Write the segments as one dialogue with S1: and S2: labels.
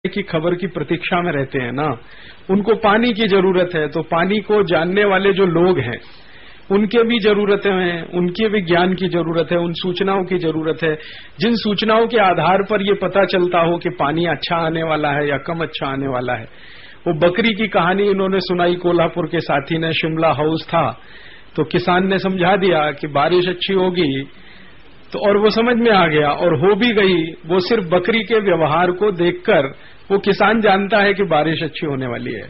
S1: की खबर की प्रतीक्षा में रहते हैं ना, उनको पानी की जरूरत है। तो पानी को जानने वाले जो लोग हैं उनके भी जरूरतें हैं, उनके भी ज्ञान की जरूरत है, उन सूचनाओं की जरूरत है जिन सूचनाओं के आधार पर ये पता चलता हो कि पानी अच्छा आने वाला है या कम अच्छा आने वाला है। वो बकरी की कहानी इन्होंने सुनाई, कोल्हापुर के साथी ने, शिमला हाउस था तो किसान ने समझा दिया कि बारिश अच्छी होगी, तो और वो समझ में आ गया और हो भी गई। वो सिर्फ बकरी के व्यवहार को देखकर वो किसान जानता है कि बारिश अच्छी होने वाली है।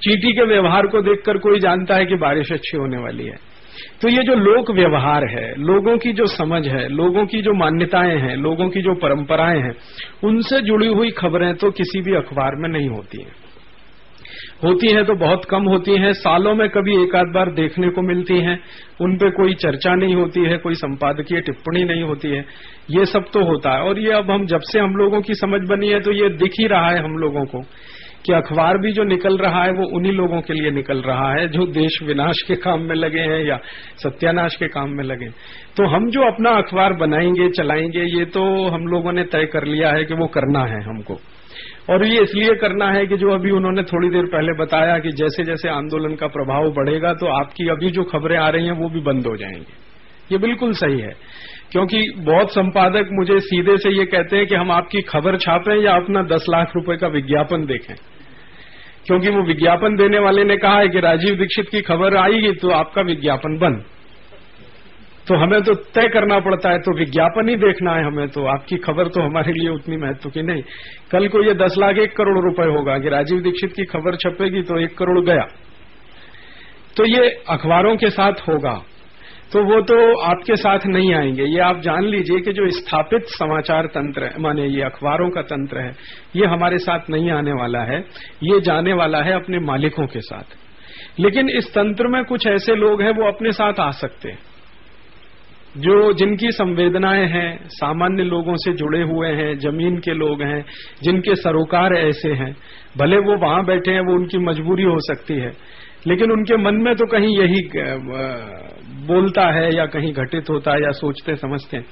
S1: चींटी के व्यवहार को देखकर कोई जानता है कि बारिश अच्छी होने वाली है। तो ये जो लोक व्यवहार है, लोगों की जो समझ है, लोगों की जो मान्यताएं हैं, लोगों की जो परंपराएं हैं, उनसे जुड़ी हुई खबरें तो किसी भी अखबार में नहीं होती हैं। होती हैं तो बहुत कम होती हैं, सालों में कभी एक आध बार देखने को मिलती हैं। उन पे कोई चर्चा नहीं होती है, कोई संपादकीय टिप्पणी नहीं होती है। ये सब तो होता है। और ये अब जब से हम लोगों की समझ बनी है तो ये दिख ही रहा है हम लोगों को कि अखबार भी जो निकल रहा है वो उन्हीं लोगों के लिए निकल रहा है जो देश विनाश के काम में लगे हैं या सत्यानाश के काम में लगे। तो हम जो अपना अखबार बनाएंगे, चलाएंगे, ये तो हम लोगों ने तय कर लिया है कि वो करना है हमको। और ये इसलिए करना है कि जो अभी उन्होंने थोड़ी देर पहले बताया कि जैसे जैसे आंदोलन का प्रभाव बढ़ेगा तो आपकी अभी जो खबरें आ रही हैं वो भी बंद हो जाएंगी। ये बिल्कुल सही है, क्योंकि बहुत संपादक मुझे सीधे से ये कहते हैं कि हम आपकी खबर छापें या अपना 10 लाख रुपए का विज्ञापन देखें। क्योंकि वो विज्ञापन देने वाले ने कहा है कि राजीव दीक्षित की खबर आएगी तो आपका विज्ञापन बंद। तो हमें तो तय करना पड़ता है, तो विज्ञापन ही देखना है हमें, तो आपकी खबर तो हमारे लिए उतनी महत्व की नहीं। कल को ये 10 लाख 1 करोड़ रुपए होगा कि राजीव दीक्षित की खबर छपेगी तो 1 करोड़ गया। तो ये अखबारों के साथ होगा, तो वो तो आपके साथ नहीं आएंगे। ये आप जान लीजिए कि जो स्थापित समाचार तंत्र है, माने ये अखबारों का तंत्र है, ये हमारे साथ नहीं आने वाला है। ये जाने वाला है अपने मालिकों के साथ। लेकिन इस तंत्र में कुछ ऐसे लोग हैं वो अपने साथ आ सकते हैं, जो जिनकी संवेदनाएं हैं, सामान्य लोगों से जुड़े हुए हैं, जमीन के लोग हैं, जिनके सरोकार ऐसे हैं। भले वो वहां बैठे हैं, वो उनकी मजबूरी हो सकती है, लेकिन उनके मन में तो कहीं यही बोलता है या कहीं घटित होता है या सोचते समझते हैं।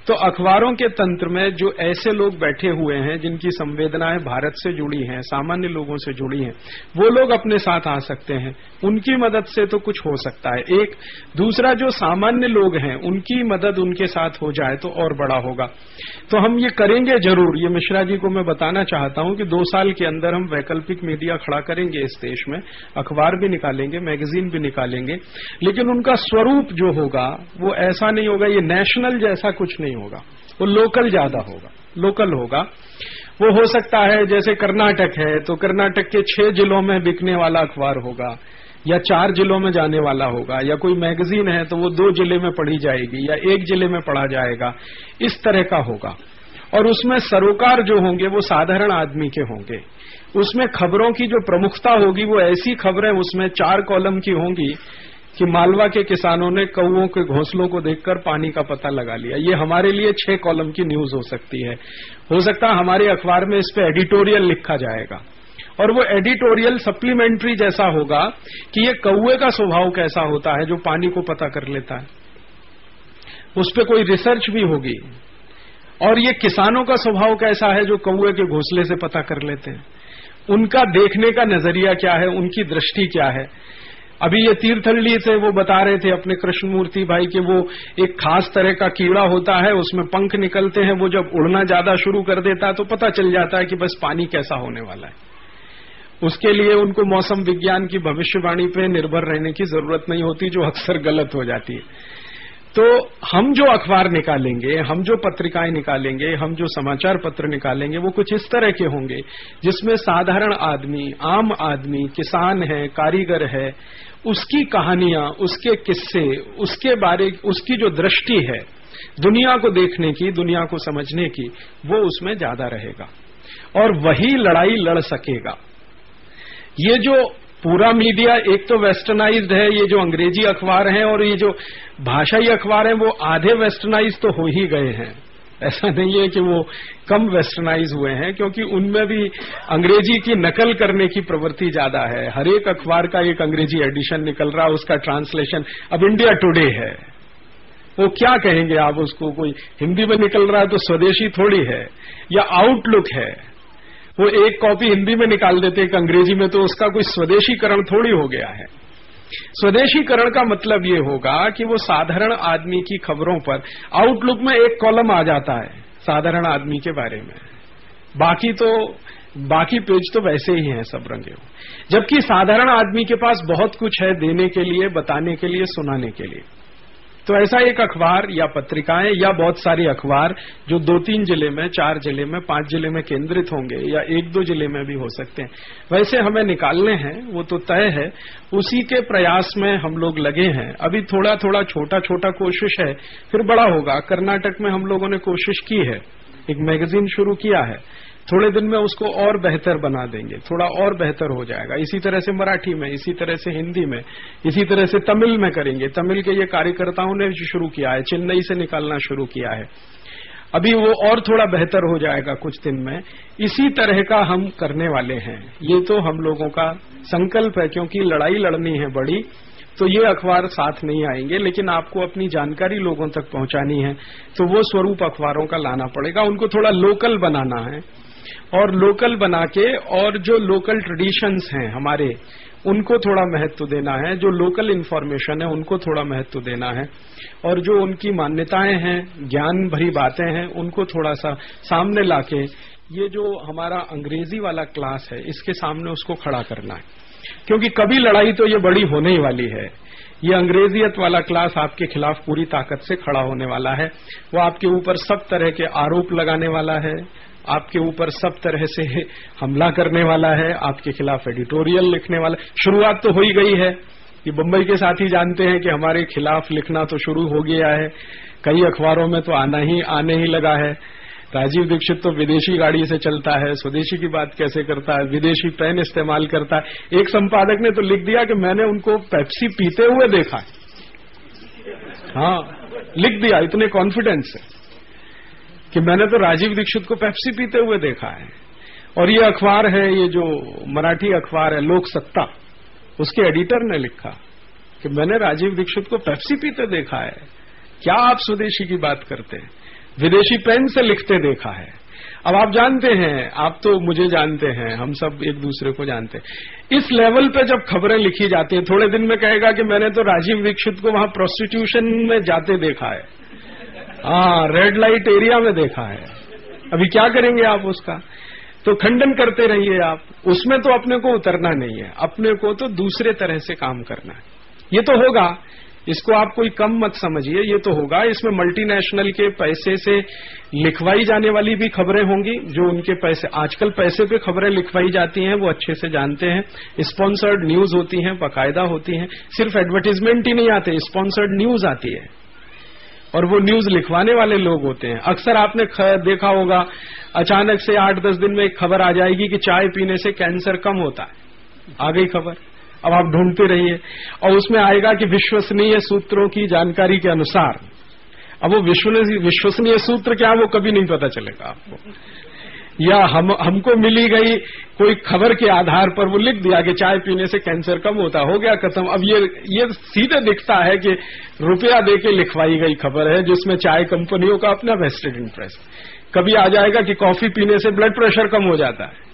S1: तो अखबारों के तंत्र में जो ऐसे लोग बैठे हुए हैं जिनकी संवेदनाएं भारत से जुड़ी हैं, सामान्य लोगों से जुड़ी हैं, वो लोग अपने साथ आ सकते हैं। उनकी मदद से तो कुछ हो सकता है। एक दूसरा, जो सामान्य लोग हैं उनकी मदद उनके साथ हो जाए तो और बड़ा होगा। तो हम ये करेंगे जरूर। ये मिश्रा जी को मैं बताना चाहता हूं कि 2 साल के अंदर हम वैकल्पिक मीडिया खड़ा करेंगे इस देश में। अखबार भी निकालेंगे, मैगजीन भी निकालेंगे, लेकिन उनका स्वरूप जो होगा वो ऐसा नहीं होगा, ये नेशनल जैसा कुछ नहीं होगा, वो लोकल ज्यादा होगा, लोकल होगा। वो हो सकता है जैसे कर्नाटक है तो कर्नाटक के 6 जिलों में बिकने वाला अखबार होगा, या 4 जिलों में जाने वाला होगा, या कोई मैगजीन है तो वो 2 जिले में पढ़ी जाएगी या 1 जिले में पढ़ा जाएगा, इस तरह का होगा। और उसमें सरोकार जो होंगे वो साधारण आदमी के होंगे। उसमें खबरों की जो प्रमुखता होगी वो ऐसी खबरें उसमें 4 कॉलम की होंगी कि मालवा के किसानों ने कौओं के घोंसलों को देखकर पानी का पता लगा लिया। ये हमारे लिए 6 कॉलम की न्यूज हो सकती है। हो सकता है हमारे अखबार में इस पे एडिटोरियल लिखा जाएगा, और वो एडिटोरियल सप्लीमेंट्री जैसा होगा कि ये कौए का स्वभाव कैसा होता है जो पानी को पता कर लेता है। उस पे कोई रिसर्च भी होगी। और ये किसानों का स्वभाव कैसा है जो कौए के घोंसले से पता कर लेते हैं। उनका देखने का नजरिया क्या है, उनकी दृष्टि क्या है। अभी ये तीर्थहल्ली से वो बता रहे थे अपने कृष्णमूर्ति भाई कि वो एक खास तरह का कीड़ा होता है, उसमें पंख निकलते हैं, वो जब उड़ना ज्यादा शुरू कर देता है तो पता चल जाता है कि बस पानी कैसा होने वाला है। उसके लिए उनको मौसम विज्ञान की भविष्यवाणी पे निर्भर रहने की जरूरत नहीं होती, जो अक्सर गलत हो जाती है। तो हम जो अखबार निकालेंगे, हम जो पत्रिकाएं निकालेंगे, हम जो समाचार पत्र निकालेंगे, वो कुछ इस तरह के होंगे जिसमें साधारण आदमी, आम आदमी, किसान है, कारीगर है, उसकी कहानियां, उसके किस्से, उसके बारे, उसकी जो दृष्टि है दुनिया को देखने की, दुनिया को समझने की, वो उसमें ज्यादा रहेगा और वही लड़ाई लड़ सकेगा। ये जो पूरा मीडिया एक तो वेस्टर्नाइज्ड है, ये जो अंग्रेजी अखबार हैं और ये जो भाषाई अखबार हैं वो आधे वेस्टर्नाइज तो हो ही गए हैं। ऐसा नहीं है कि वो कम वेस्टर्नाइज हुए हैं, क्योंकि उनमें भी अंग्रेजी की नकल करने की प्रवृत्ति ज्यादा है। हर एक अखबार का एक अंग्रेजी एडिशन निकल रहा है, उसका ट्रांसलेशन अब इंडिया टुडे है, वो क्या कहेंगे आप उसको। कोई हिंदी में निकल रहा है तो स्वदेशी थोड़ी है, या आउटलुक है। वो एक कॉपी हिंदी में निकाल देते एक अंग्रेजी में, तो उसका कोई स्वदेशीकरण थोड़ी हो गया है। स्वदेशीकरण का मतलब ये होगा कि वो साधारण आदमी की खबरों पर आउटलुक में एक कॉलम आ जाता है साधारण आदमी के बारे में, बाकी पेज तो वैसे ही हैं सब रंगे हुए, जबकि साधारण आदमी के पास बहुत कुछ है देने के लिए, बताने के लिए, सुनाने के लिए। तो ऐसा एक अखबार या पत्रिकाएं या बहुत सारे अखबार जो 2-3 जिले में, 4 जिले में, 5 जिले में केंद्रित होंगे या 1-2 जिले में भी हो सकते हैं, वैसे हमें निकालने हैं, वो तो तय है। उसी के प्रयास में हम लोग लगे हैं। अभी थोड़ा थोड़ा छोटा छोटा कोशिश है, फिर बड़ा होगा। कर्नाटक में हम लोगों ने कोशिश की है, एक मैगजीन शुरू किया है, थोड़े दिन में उसको और बेहतर बना देंगे, थोड़ा और बेहतर हो जाएगा। इसी तरह से मराठी में, इसी तरह से हिंदी में, इसी तरह से तमिल में करेंगे। तमिल के ये कार्यकर्ताओं ने शुरू किया है, चेन्नई से निकालना शुरू किया है, अभी वो और थोड़ा बेहतर हो जाएगा कुछ दिन में। इसी तरह का हम करने वाले हैं। ये तो हम लोगों का संकल्प है, क्योंकि लड़ाई लड़नी है बड़ी, तो ये अखबार साथ नहीं आएंगे, लेकिन आपको अपनी जानकारी लोगों तक पहुंचानी है, तो वो स्वरूप अखबारों का लाना पड़ेगा। उनको थोड़ा लोकल बनाना है, और लोकल बना के, और जो लोकल ट्रेडिशंस हैं हमारे, उनको थोड़ा महत्व देना है, जो लोकल इन्फॉर्मेशन है उनको थोड़ा महत्व देना है, और जो उनकी मान्यताएं हैं, ज्ञान भरी बातें हैं, उनको थोड़ा सा सामने लाके, ये जो हमारा अंग्रेजी वाला क्लास है इसके सामने उसको खड़ा करना है। क्योंकि कभी लड़ाई तो ये बड़ी होने ही वाली है। ये अंग्रेजियत वाला क्लास आपके खिलाफ पूरी ताकत से खड़ा होने वाला है। वो आपके ऊपर सब तरह के आरोप लगाने वाला है, आपके ऊपर सब तरह से हमला करने वाला है, आपके खिलाफ एडिटोरियल लिखने वाला। शुरुआत तो हो ही गई है कि बंबई के साथी जानते हैं कि हमारे खिलाफ लिखना तो शुरू हो गया है, कई अखबारों में तो आने ही लगा है। राजीव दीक्षित तो विदेशी गाड़ी से चलता है, स्वदेशी की बात कैसे करता है, विदेशी पेन इस्तेमाल करता है। एक संपादक ने तो लिख दिया कि मैंने उनको पेप्सी पीते हुए देखा है। हाँ, लिख दिया इतने कॉन्फिडेंस से कि मैंने तो राजीव दीक्षित को पेप्सी पीते हुए देखा है। और ये अखबार है, ये जो मराठी अखबार है लोक सत्ता, उसके एडिटर ने लिखा कि मैंने राजीव दीक्षित को पेप्सी पीते देखा है। क्या आप स्वदेशी की बात करते हैं? विदेशी पेन से लिखते देखा है। अब आप जानते हैं, आप तो मुझे जानते हैं, हम सब एक दूसरे को जानते हैं। इस लेवल पे जब खबरें लिखी जाती हैं, थोड़े दिन में कहेगा कि मैंने तो राजीव दीक्षित को वहां प्रोस्टिट्यूशन में जाते देखा है, हाँ, रेड लाइट एरिया में देखा है। अभी क्या करेंगे आप उसका? तो खंडन करते रहिए आप, उसमें तो अपने को उतरना नहीं है, अपने को तो दूसरे तरह से काम करना है। ये तो होगा, इसको आप कोई कम मत समझिए, ये तो होगा। इसमें मल्टीनेशनल के पैसे से लिखवाई जाने वाली भी खबरें होंगी, जो उनके पैसे, आजकल पैसे पे खबरें लिखवाई जाती हैं, वो अच्छे से जानते हैं। स्पॉन्सर्ड न्यूज होती हैं, बाकायदा होती हैं, सिर्फ एडवर्टीजमेंट ही नहीं आते, स्पॉन्सर्ड न्यूज आती है, और वो न्यूज लिखवाने वाले लोग होते हैं। अक्सर आपने देखा होगा, अचानक से 8-10 दिन में एक खबर आ जाएगी कि चाय पीने से कैंसर कम होता है। आ गई खबर, अब आप ढूंढते रहिए, और उसमें आएगा कि विश्वसनीय सूत्रों की जानकारी के अनुसार। अब वो विश्वसनीय सूत्र क्या, वो कभी नहीं पता चलेगा आपको, या हमको मिली गई कोई खबर के आधार पर वो लिख दिया कि चाय पीने से कैंसर कम होता, हो गया खत्म। अब ये सीधे दिखता है कि रुपया देके लिखवाई गई खबर है, जिसमें चाय कंपनियों का अपना वेस्टेड इंटरेस्ट। कभी आ जाएगा कि कॉफी पीने से ब्लड प्रेशर कम हो जाता है,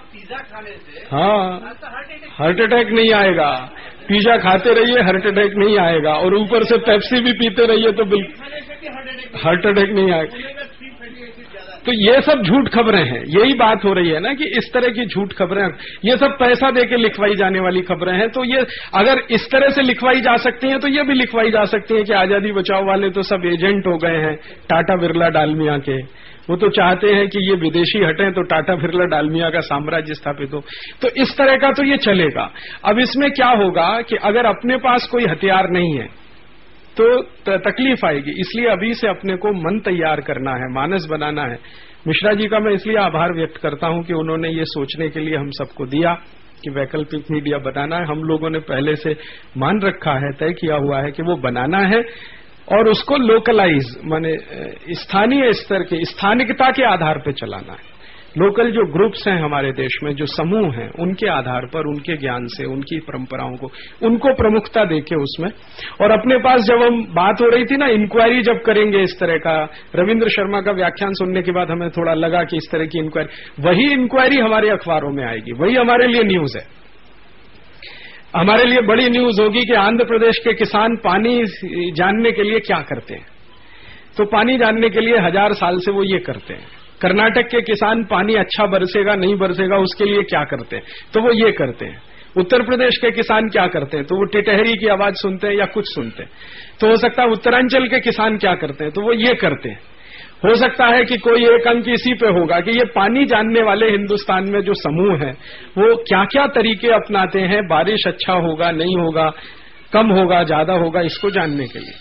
S1: पिज्जा खाने से हाँ हार्ट अटैक नहीं आएगा, पिज्जा खाते रहिए हार्ट अटैक नहीं आएगा, और ऊपर से पेप्सी भी पीते रहिए तो बिल्कुल हार्ट अटैक नहीं आएगा। तो ये सब झूठ खबरें हैं, यही बात हो रही है ना कि इस तरह की झूठ खबरें, ये सब पैसा देके लिखवाई जाने वाली खबरें हैं। तो ये अगर इस तरह से लिखवाई जा सकती हैं, तो ये भी लिखवाई जा सकती है कि आजादी बचाओ वाले तो सब एजेंट हो गए हैं टाटा बिरला डालमिया के, वो तो चाहते हैं कि ये विदेशी हटें तो टाटा बिरला डालमिया का साम्राज्य स्थापित हो। तो इस तरह का तो ये चलेगा। अब इसमें क्या होगा कि अगर अपने पास कोई हथियार नहीं है तो तकलीफ आएगी, इसलिए अभी से अपने को मन तैयार करना है, मानस बनाना है। मिश्रा जी का मैं इसलिए आभार व्यक्त करता हूं कि उन्होंने ये सोचने के लिए हम सबको दिया कि वैकल्पिक मीडिया बनाना है। हम लोगों ने पहले से मान रखा है, तय किया हुआ है कि वो बनाना है, और उसको लोकलाइज माने स्थानीय स्तर के, स्थानिकता के आधार पर चलाना है। लोकल जो ग्रुप्स हैं हमारे देश में, जो समूह हैं, उनके आधार पर, उनके ज्ञान से, उनकी परंपराओं को, उनको प्रमुखता देके उसमें। और अपने पास जब हम बात हो रही थी ना, इंक्वायरी जब करेंगे इस तरह का, रविंद्र शर्मा का व्याख्यान सुनने के बाद हमें थोड़ा लगा कि इस तरह की इंक्वायरी, वही इंक्वायरी हमारे अखबारों में आएगी, वही हमारे लिए न्यूज है। हमारे लिए बड़ी न्यूज होगी कि आंध्र प्रदेश के किसान पानी जानने के लिए क्या करते हैं, तो पानी जानने के लिए 1000 साल से वो ये करते हैं। कर्नाटक के किसान पानी अच्छा बरसेगा नहीं बरसेगा उसके लिए क्या करते हैं, तो वो ये करते हैं। उत्तर प्रदेश के किसान क्या करते हैं, तो वो टिटहरी की आवाज सुनते हैं या कुछ सुनते हैं। तो हो सकता है उत्तरांचल के किसान क्या करते हैं, तो वो ये करते हैं। हो सकता है कि कोई एक अंक इसी पे होगा कि ये पानी जानने वाले हिंदुस्तान में जो समूह हैं वो क्या क्या तरीके अपनाते हैं, बारिश अच्छा होगा नहीं होगा, कम होगा ज्यादा होगा, इसको जानने के लिए।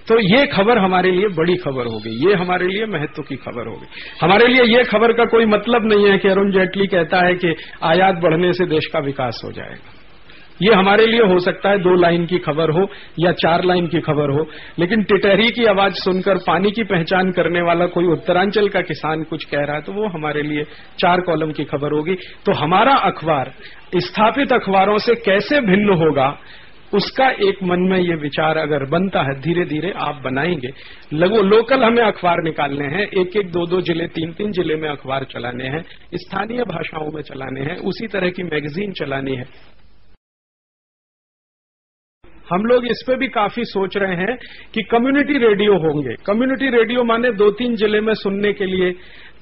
S1: तो ये खबर हमारे लिए बड़ी खबर हो गई, ये हमारे लिए महत्व की खबर हो गई। हमारे लिए ये खबर का कोई मतलब नहीं है कि अरुण जेटली कहता है कि आयात बढ़ने से देश का विकास हो जाएगा। ये हमारे लिए हो सकता है 2 लाइन की खबर हो या 4 लाइन की खबर हो, लेकिन टिटहरी की आवाज सुनकर पानी की पहचान करने वाला कोई उत्तरांचल का किसान कुछ कह रहा है तो वो हमारे लिए 4 कॉलम की खबर होगी। तो हमारा अखबार स्थापित अखबारों से कैसे भिन्न होगा, उसका एक मन में ये विचार अगर बनता है, धीरे धीरे आप बनाएंगे। लोकल हमें अखबार निकालने हैं, 1-1, 2-2 जिले, 3-3 जिले में अखबार चलाने हैं, स्थानीय भाषाओं में चलाने हैं, उसी तरह की मैगजीन चलानी है। हम लोग इस पे भी काफी सोच रहे हैं कि कम्युनिटी रेडियो होंगे। कम्युनिटी रेडियो माने 2-3 जिले में सुनने के लिए,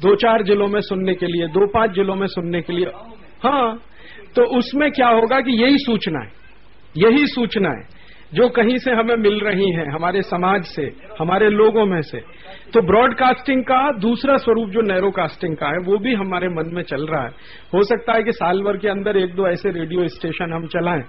S1: 2-4 जिलों में सुनने के लिए, 2-5 जिलों में सुनने के लिए। हाँ, तो उसमें क्या होगा कि यही सूचनाएं जो कहीं से हमें मिल रही हैं, हमारे समाज से, हमारे लोगों में से। तो ब्रॉडकास्टिंग का दूसरा स्वरूप जो नैरोकास्टिंग का है वो भी हमारे मन में चल रहा है। हो सकता है कि साल भर के अंदर 1-2 ऐसे रेडियो स्टेशन हम चलाएं।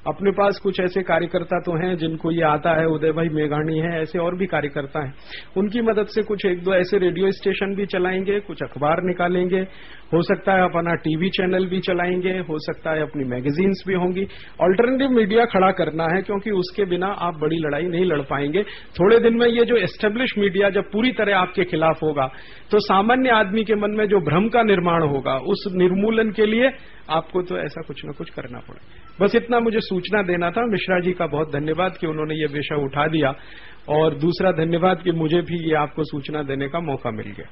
S1: अपने पास कुछ ऐसे कार्यकर्ता तो हैं जिनको ये आता है, उदय भाई मेघानी है, ऐसे और भी कार्यकर्ता हैं। उनकी मदद से कुछ 1-2 ऐसे रेडियो स्टेशन भी चलाएंगे, कुछ अखबार निकालेंगे, हो सकता है अपना टीवी चैनल भी चलाएंगे, हो सकता है अपनी मैगजीन्स भी होंगी। ऑल्टरनेटिव मीडिया खड़ा करना है, क्योंकि उसके बिना आप बड़ी लड़ाई नहीं लड़ पाएंगे। थोड़े दिन में ये जो एस्टेब्लिश मीडिया जब पूरी तरह आपके खिलाफ होगा तो सामान्य आदमी के मन में जो भ्रम का निर्माण होगा, उस निर्मूलन के लिए आपको तो ऐसा कुछ न कुछ करना पड़े। बस इतना मुझे सूचना देना था। मिश्रा जी का बहुत धन्यवाद कि उन्होंने ये विषय उठा दिया, और दूसरा धन्यवाद कि मुझे भी ये आपको सूचना देने का मौका मिल गया।